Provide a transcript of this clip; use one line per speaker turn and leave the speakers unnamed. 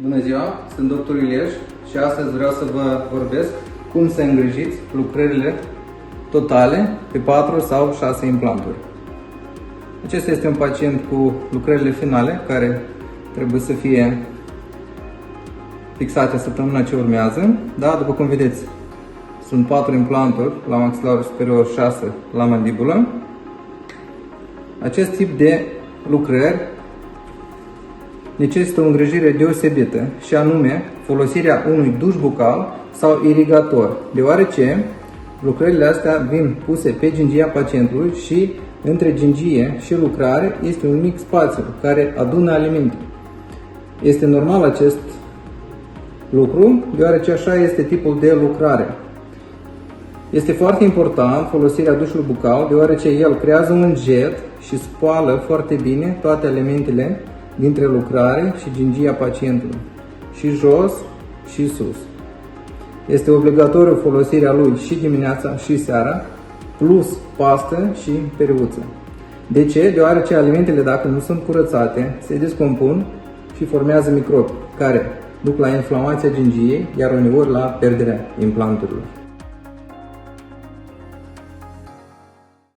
Bună ziua, sunt Dr. Ilieș și astăzi vreau să vă vorbesc cum să îngrijiți lucrările totale pe 4 sau 6 implanturi. Acesta este un pacient cu lucrările finale care trebuie să fie fixate săptămâna ce urmează. Da, după cum vedeți, sunt 4 implanturi la maxilarul superior, 6 la mandibulă. Acest tip de lucrări necesită o îngrijire deosebită și anume folosirea unui duș bucal sau irigator, deoarece lucrările astea vin puse pe gingia pacientului și între gingie și lucrare este un mic spațiu care adună alimente. Este normal acest lucru, deoarece așa este tipul de lucrare. Este foarte important folosirea dușului bucal, deoarece el creează un jet și spală foarte bine toate alimentele dintre lucrare și gingia pacientului, și jos și sus. Este obligatoriu folosirea lui și dimineața și seara, plus pastă și periuță. De ce? Deoarece alimentele, dacă nu sunt curățate, se descompun și formează microbi, care duc la inflamația gingiei, iar uneori la pierderea implanturilor.